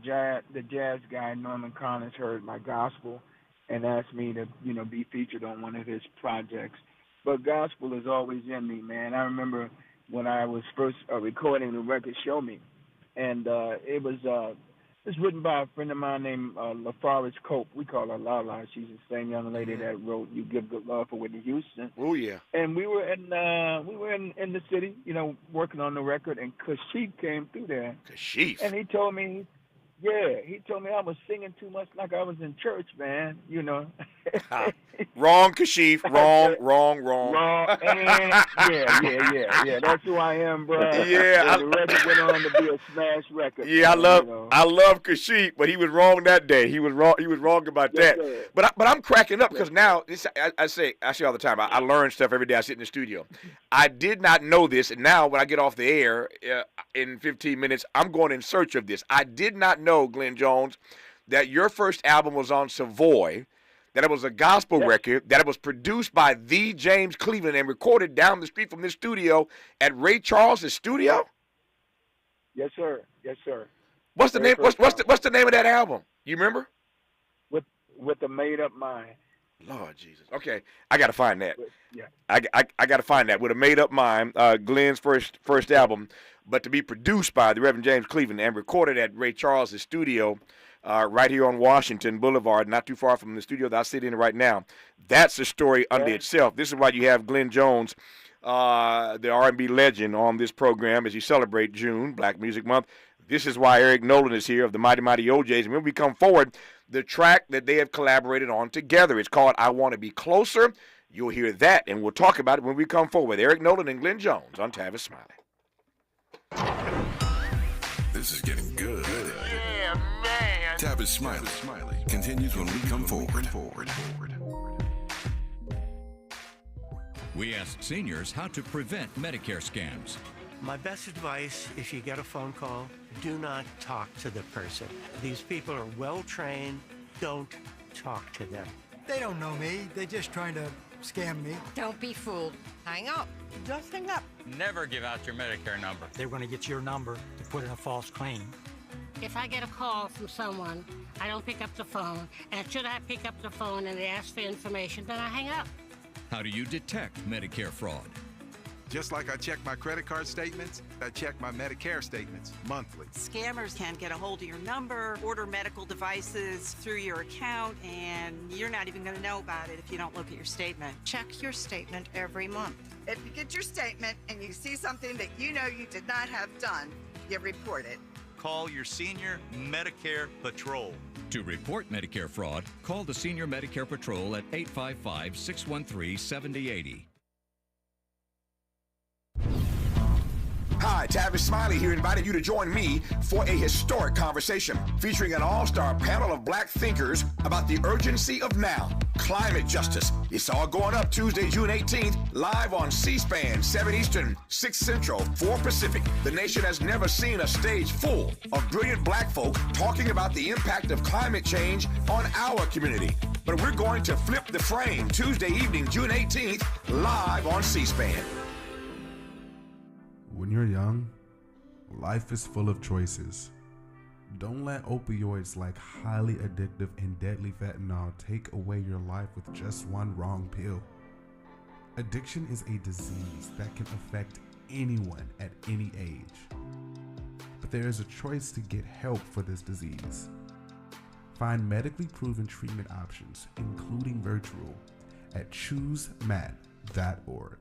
jazz guy, Norman Connors, heard my gospel and asked me to, be featured on one of his projects. But gospel is always in me, man. I remember when I was first recording the record, Show Me, and it was written by a friend of mine named LaForest Cope. We call her Lala. She's the same young lady that wrote "You Give Good Love" for Whitney Houston. Oh yeah. And we were in the city, working on the record, and Kashif came through there. Kashif. And he told me I was singing too much, like I was in church, man. Wrong, Kashif. Wrong. Wrong. And yeah. That's who I am, bro. Yeah. The record went on to be a smash record. Yeah, I love Kashif, but he was wrong that day. He was wrong about that. Sir. But I'm cracking up because now I say all the time. I learn stuff every day. I sit in the studio. I did not know this, and now when I get off the air in 15 minutes, I'm going in search of this. I did not know, Glenn Jones, that your first album was on Savoy. That it was a gospel record, that it was produced by the James Cleveland and recorded down the street from this studio at Ray Charles' studio? Yes, sir. What's the name? What's the name of that album? You remember? With the Made Up Mind. Lord Jesus. Okay, I got to find that. Yeah. I got to find that. With a Made Up Mind, Glenn's first album, but to be produced by the Reverend James Cleveland and recorded at Ray Charles' studio. Right here on Washington Boulevard, not too far from the studio that I sit in right now. That's a story unto itself. This is why you have Glenn Jones, the R&B legend, on this program as you celebrate June, Black Music Month. This is why Eric Nolan is here of the Mighty Mighty OJs. And when we come forward, the track that they have collaborated on together, it's called I Want to Be Closer. You'll hear that, and we'll talk about it when we come forward. Eric Nolan and Glenn Jones on Tavis Smiley. This is getting good. Yeah, man. Tavis Smiley continues when we come forward. We ask seniors how to prevent Medicare scams. My best advice, if you get a phone call, do not talk to the person. These people are well-trained. Don't talk to them. They don't know me. They're just trying to scam me. Don't be fooled. Hang up. Just hang up. Never give out your Medicare number. They're going to get your number to put in a false claim. If I get a call from someone, I don't pick up the phone. And should I pick up the phone and they ask for information, then I hang up. How do you detect Medicare fraud? Just like I check my credit card statements, I check my Medicare statements monthly. Scammers can get a hold of your number, order medical devices through your account, and you're not even going to know about it if you don't look at your statement. Check your statement every month. If you get your statement and you see something that you know you did not have done, you report it. Call your senior Medicare Patrol. To report Medicare fraud, call the Senior Medicare Patrol at 855-613-7080. Hi, Tavis Smiley here, inviting you to join me for a historic conversation featuring an all-star panel of black thinkers about the urgency of now, climate justice. It's all going up Tuesday, June 18th, live on C-SPAN, 7 Eastern, 6 Central, 4 Pacific. The nation has never seen a stage full of brilliant black folk talking about the impact of climate change on our community. But we're going to flip the frame Tuesday evening, June 18th, live on C-SPAN. When you're young, life is full of choices. Don't let opioids like highly addictive and deadly fentanyl take away your life with just one wrong pill. Addiction is a disease that can affect anyone at any age. But there is a choice to get help for this disease. Find medically proven treatment options, including virtual, at choosemat.org.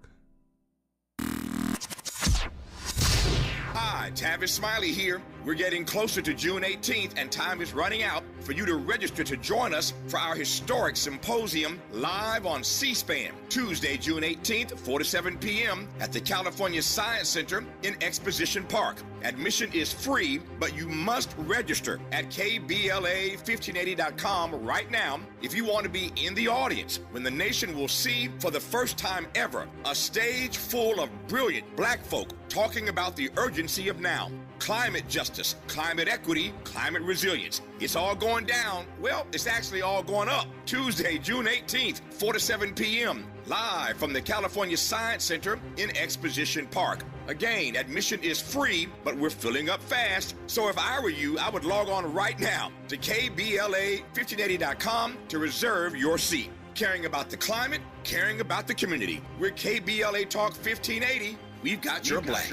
Hi, Tavis Smiley here. We're getting closer to June 18th, and time is running out for you to register to join us for our historic symposium live on C-SPAN, Tuesday, June 18th, 4 to 7 p.m. at the California Science Center in Exposition Park. Admission is free, but you must register at KBLA1580.com right now if you want to be in the audience when the nation will see for the first time ever a stage full of brilliant black folk talking about the urgency of now. Climate justice, climate equity, climate resilience. It's all going down. Well, it's actually all going up. Tuesday, June 18th, 4 to 7 p.m. live from the California Science Center in Exposition Park. Again, admission is free, but we're filling up fast. So if I were you, I would log on right now to KBLA1580.com to reserve your seat. Caring about the climate, caring about the community. We're KBLA Talk 1580. We've got your black.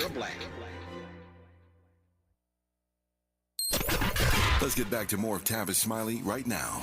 Let's get back to more of Tavis Smiley right now.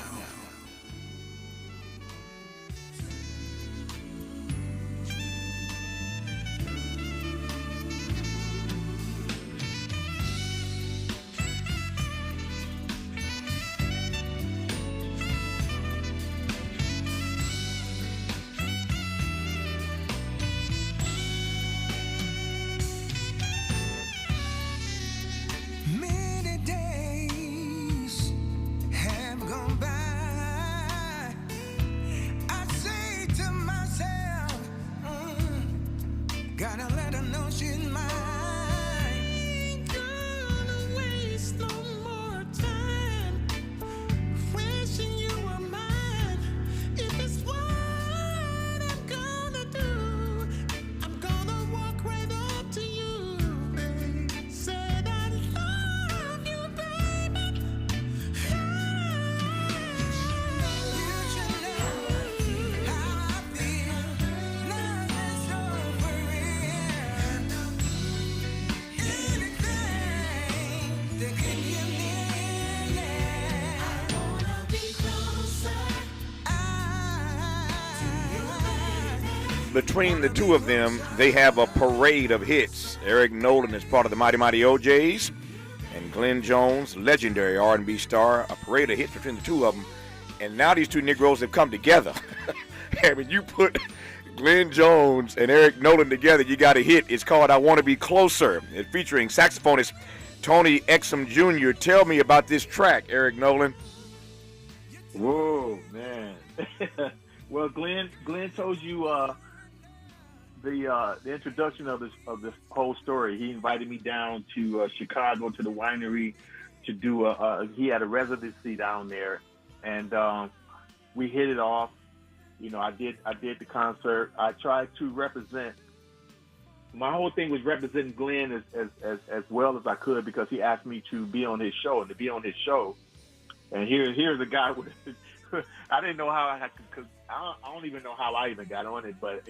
Between the two of them, they have a parade of hits. Eric Nolan is part of the Mighty Mighty OJs, and Glenn Jones, legendary R&B star, a parade of hits between the two of them. And now these two Negroes have come together. I mean, you put Glenn Jones and Eric Nolan together, you got a hit. It's called I Want to Be Closer. It's featuring saxophonist Tony Exum Jr. Tell me about this track, Eric Nolan. Whoa, man. Well, Glenn told you the introduction of this whole story. He invited me down to Chicago to the winery to do he had a residency down there, and we hit it off. You know, I did the concert. I tried to represent. My whole thing was representing Glenn as well as I could, because he asked me to be on his show, and to be on his show. And here's a guy with I didn't know how I don't even know how I even got on it, but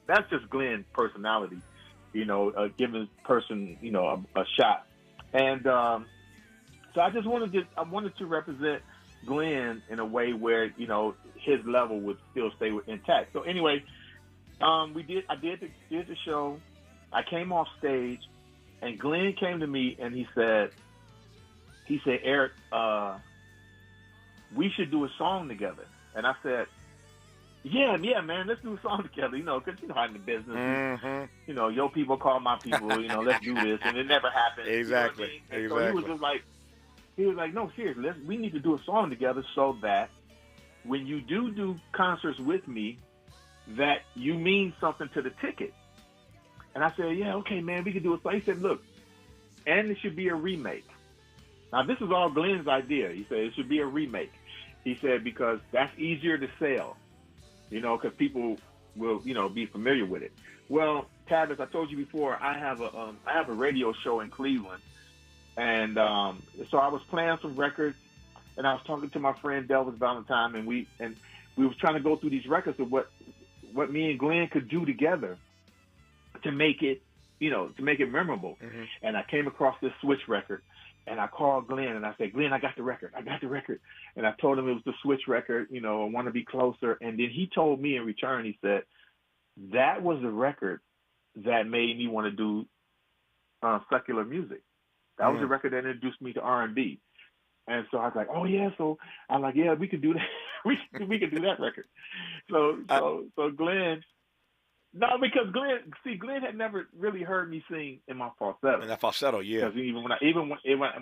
that's just Glenn's personality, giving this person, a shot. And so I wanted to represent Glenn in a way where, his level would still stay intact. So anyway, I did the show. I came off stage, and Glenn came to me and he said, Eric, we should do a song together. And I said, yeah, man, let's do a song together, because how in the business, your people call my people, let's do this. And it never happened. Exactly. So he was just like, no, seriously, we need to do a song together so that when you do concerts with me, that you mean something to the ticket. And I said, yeah, okay, man, we can do it. So he said, look, and it should be a remake. Now, this is all Glenn's idea. He said it should be a remake. He said because that's easier to sell, because people will, be familiar with it. Well, Tavis, I told you before, I have a radio show in Cleveland, and so I was playing some records, and I was talking to my friend Delvis Valentine, and we was trying to go through these records of what me and Glenn could do together to make it, memorable. Mm-hmm. And I came across this Switch record, and I called Glenn, and I said, Glenn, I got the record. And I told him it was the Switch record, I want to be closer. And then he told me in return, he said, that was the record that made me want to do secular music. That was the record that introduced me to R&B. And so I was like, oh, yeah. So I'm like, yeah, we could do that. we could do that record. So Glenn, no, because Glenn had never really heard me sing in my falsetto. In that falsetto, yeah. Because even when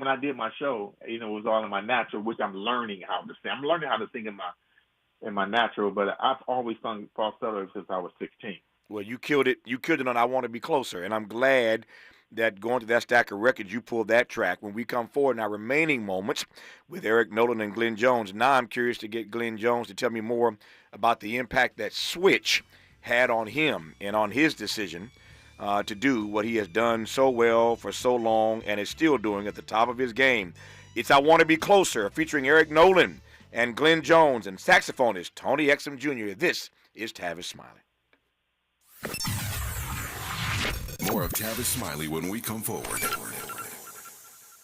I did my show, it was all in my natural, which I'm learning how to sing. I'm learning how to sing in my natural, but I've always sung falsetto since I was 16. Well, you killed it. You killed it on I Want to Be Closer, and I'm glad that going to that stack of records, you pulled that track. When we come forward in our remaining moments with Eric Nolan and Glenn Jones, now I'm curious to get Glenn Jones to tell me more about the impact that Switch had on him and on his decision to do what he has done so well for so long and is still doing at the top of his game. It's I Want to Be Closer, featuring Eric Nolan and Glenn Jones and saxophonist Tony Exum Jr. This is Tavis Smiley. More of Tavis Smiley when we come forward.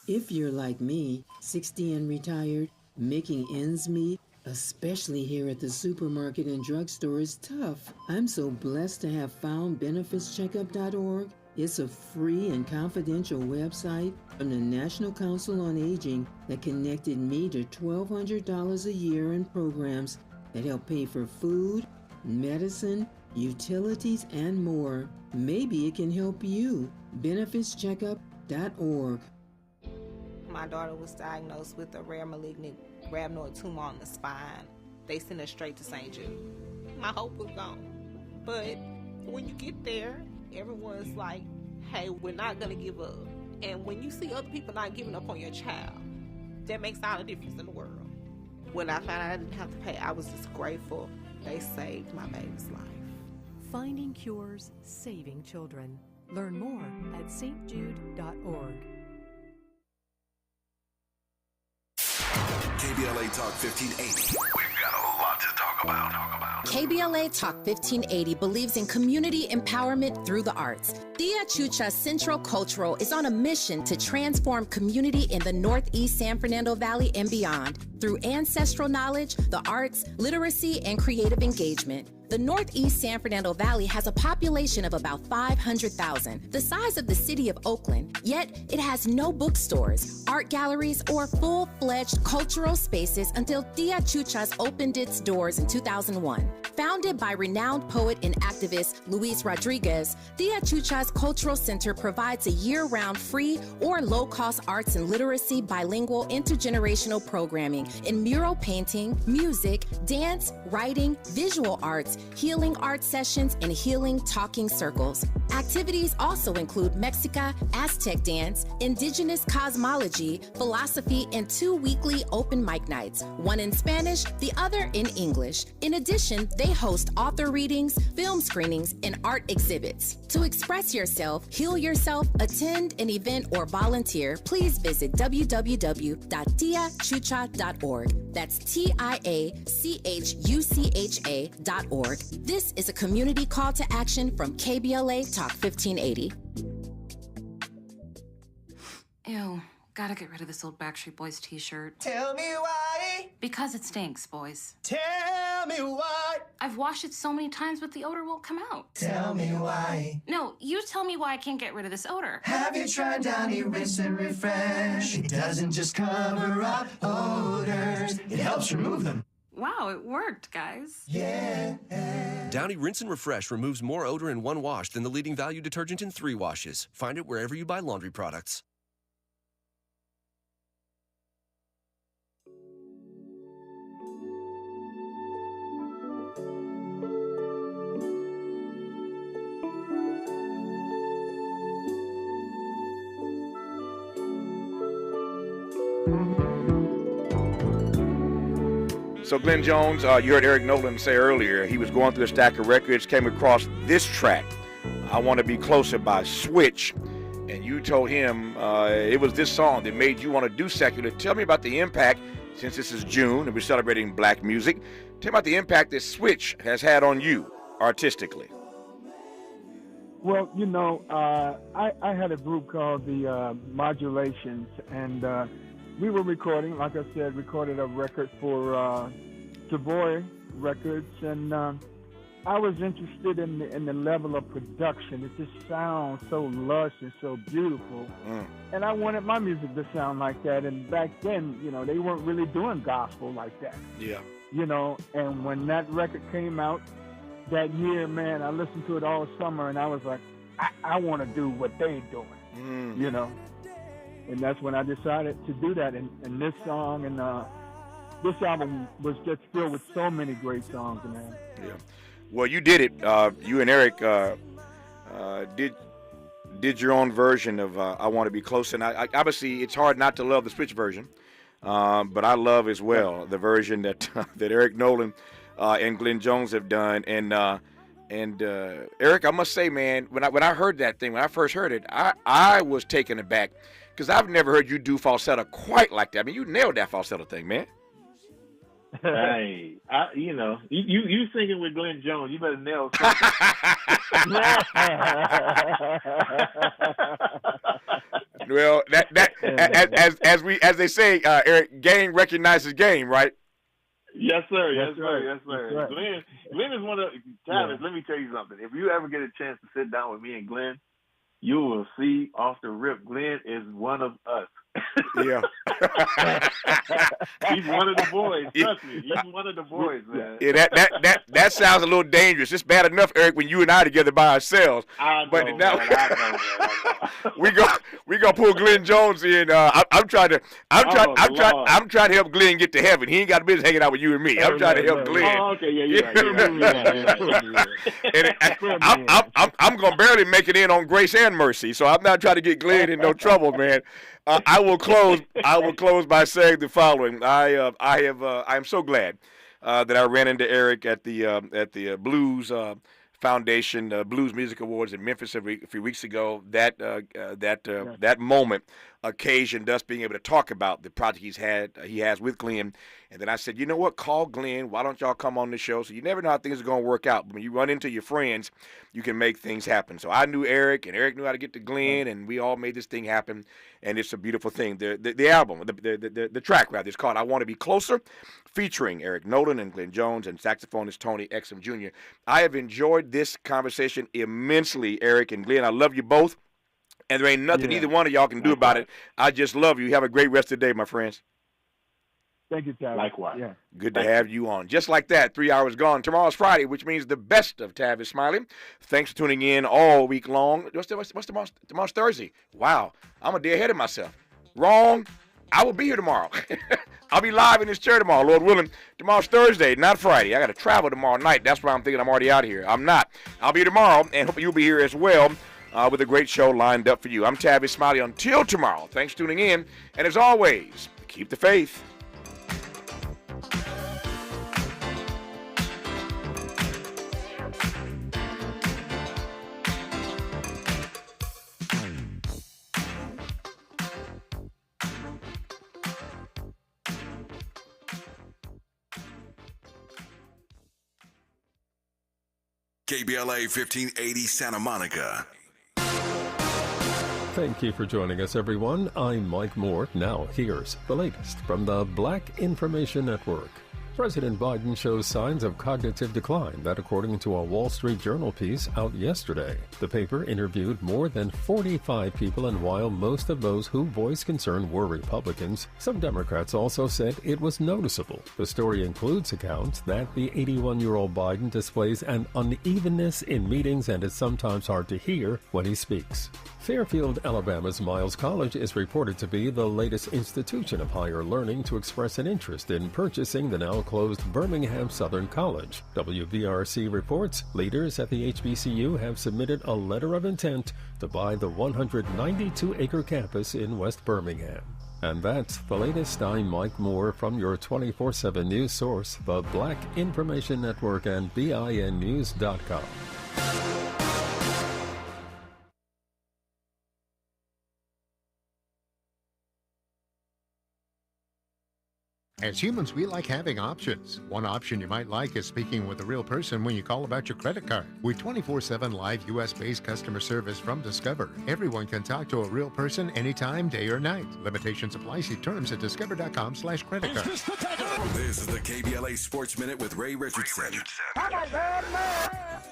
If you're like me, 60 and retired, making ends meet, especially here at the supermarket and drugstore, is tough. I'm so blessed to have found benefitscheckup.org. It's a free and confidential website from the National Council on Aging that connected me to $1,200 a year in programs that help pay for food, medicine, utilities, and more. Maybe it can help you. benefitscheckup.org. My daughter was diagnosed with a rare malignant rhabdoid tumor on the spine. They sent her straight to St. Jude. My hope was gone. But when you get there, everyone's like, hey, we're not going to give up. And when you see other people not giving up on your child, that makes all the difference in the world. When I found out I didn't have to pay, I was just grateful. They saved my baby's life. Finding cures, saving children. Learn more at stjude.org. KBLA Talk 1580. We've got a lot to talk about. KBLA Talk 1580 believes in community empowerment through the arts. Tia Chucha Central Cultural is on a mission to transform community in the Northeast San Fernando Valley and beyond through ancestral knowledge, the arts, literacy, and creative engagement. The Northeast San Fernando Valley has a population of about 500,000, the size of the city of Oakland, yet it has no bookstores, art galleries, or full-fledged cultural spaces until Tia Chuchas opened its doors in 2001. Founded by renowned poet and activist Luis Rodriguez, Tia Chuchas Cultural Center provides a year-round free or low-cost arts and literacy bilingual intergenerational programming in mural painting, music, dance, writing, visual arts, healing art sessions, and healing talking circles. Activities also include Mexica, Aztec dance, indigenous cosmology, philosophy, and 2 weekly open mic nights, one in Spanish, the other in English. In addition, they They host author readings, film screenings, and art exhibits. To express yourself, heal yourself, attend an event, or volunteer, please visit www.tiachucha.org. That's TIACHUCHA.org. This is a community call to action from KBLA Talk 1580. Ew, gotta get rid of this old Backstreet Boys t-shirt. Tell me why. Because it stinks, boys. Tell me why. I've washed it so many times, but the odor won't come out. Tell me why. No, you tell me why I can't get rid of this odor. Have you tried Downy Rinse and Refresh? It doesn't just cover up odors, it helps remove them. Wow, it worked, guys. Yeah. Downy Rinse and Refresh removes more odor in one wash than the leading value detergent in 3 washes. Find it wherever you buy laundry products. So Glenn Jones, you heard Eric Nolan say earlier, he was going through a stack of records, came across this track, I Want to Be Closer by Switch, and you told him it was this song that made you want to do secular. Tell me about the impact, since this is June and we're celebrating black music, tell me about the impact that Switch has had on you artistically. Well, I had a group called the Modulations, and we were recording, like I said, recorded a record for Savoy Records, and I was interested in the level of production. It just sounds so lush and so beautiful, and I wanted my music to sound like that. And back then, they weren't really doing gospel like that. Yeah. And when that record came out that year, man, I listened to it all summer, and I was like, I want to do what they're doing, And that's when I decided to do that. And this song and this album was just filled with so many great songs, man. Yeah. Well, you did it. You and Eric did your own version of I Want to Be Close. And I obviously, it's hard not to love the Switch version. But I love as well the version that that Eric Nolan and Glenn Jones have done. And Eric, I must say, man, when I heard that thing, when I first heard it, I was taken aback. Because I've never heard you do falsetto quite like that. I mean, you nailed that falsetto thing, man. Hey, you singing with Glenn Jones, you better nail something. Well, as they say, Eric, game recognizes game, right? Yes, sir. Yes, That's sir. right. Yes, sir. That's right. Glenn is one of Tavis. Let me tell you something. If you ever get a chance to sit down with me and Glenn, you will see off the rip, Glenn is one of us. Yeah. He's one of the boys. Trust me. He's one of the boys, man. Yeah, that sounds a little dangerous. It's bad enough, Eric, when you and I together by ourselves. I know. we gonna pull Glenn Jones in. I'm trying to help Glenn get to heaven. He ain't got business hanging out with you and me. I'm trying to help Glenn. Oh, okay, yeah, you're right. And I'm gonna barely make it in on grace and mercy, so I'm not trying to get Glenn in no trouble, man. I will close by saying the following. I am so glad that I ran into Eric at the Blues Foundation Blues Music Awards in Memphis a few weeks ago. That moment occasioned us being able to talk about the project he has with Glenn. And then I said, you know what? Call Glenn. Why don't y'all come on the show? So you never know how things are going to work out. But when you run into your friends, you can make things happen. So I knew Eric, and Eric knew how to get to Glenn, and we all made this thing happen. And it's a beautiful thing. The album, the track rather, is called "I Want to Be Closer," featuring Eric Nolan and Glenn Jones and saxophonist Tony Exum Jr. I have enjoyed this conversation immensely, Eric and Glenn. I love you both, and there ain't nothing either one of y'all can do about it. I just love you. Have a great rest of the day, my friends. Thank you, Tavis. Likewise. Yeah. Good to have you on. Just like that, 3 hours gone. Tomorrow's Friday, which means the best of Tavis Smiley. Thanks for tuning in all week long. What's tomorrow's? Tomorrow's Thursday. Wow, I'm a day ahead of myself. Wrong. I will be here tomorrow. I'll be live in this chair tomorrow, Lord willing. Tomorrow's Thursday, not Friday. I got to travel tomorrow night. That's why I'm thinking I'm already out of here. I'm not. I'll be here tomorrow, and hope you'll be here as well with a great show lined up for you. I'm Tavis Smiley. Until tomorrow, thanks for tuning in. And as always, keep the faith. KBLA 1580 Santa Monica. Thank you for joining us, everyone. I'm Mike Moore. Now, here's the latest from the Black Information Network. President Biden shows signs of cognitive decline, that according to a Wall Street Journal piece out yesterday. The paper interviewed more than 45 people, and while most of those who voiced concern were Republicans, some Democrats also said it was noticeable. The story includes accounts that the 81-year-old Biden displays an unevenness in meetings and is sometimes hard to hear when he speaks. Fairfield, Alabama's Miles College is reported to be the latest institution of higher learning to express an interest in purchasing the now closed Birmingham Southern College. WVRC reports leaders at the HBCU have submitted a letter of intent to buy the 192-acre campus in West Birmingham. And that's the latest. I'm Mike Moore from your 24/7 news source, the Black Information Network and BINnews.com. As humans, we like having options. One option you might like is speaking with a real person when you call about your credit card. With 24/7 live U.S.-based customer service from Discover, everyone can talk to a real person anytime, day or night. Limitations apply. See terms at discover.com/credit card. This is the KBLA Sports Minute with Ray Richardson.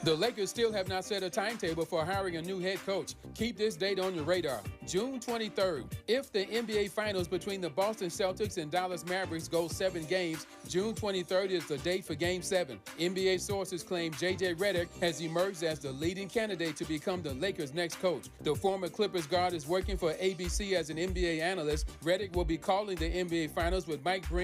The Lakers still have not set a timetable for hiring a new head coach. Keep this date on your radar. June 23rd. If the NBA Finals between the Boston Celtics and Dallas Mavericks go 7 games, June 23rd is the date for Game 7. NBA sources claim J.J. Redick has emerged as the leading candidate to become the Lakers' next coach. The former Clippers guard is working for ABC as an NBA analyst. Redick will be calling the NBA Finals with Mike Green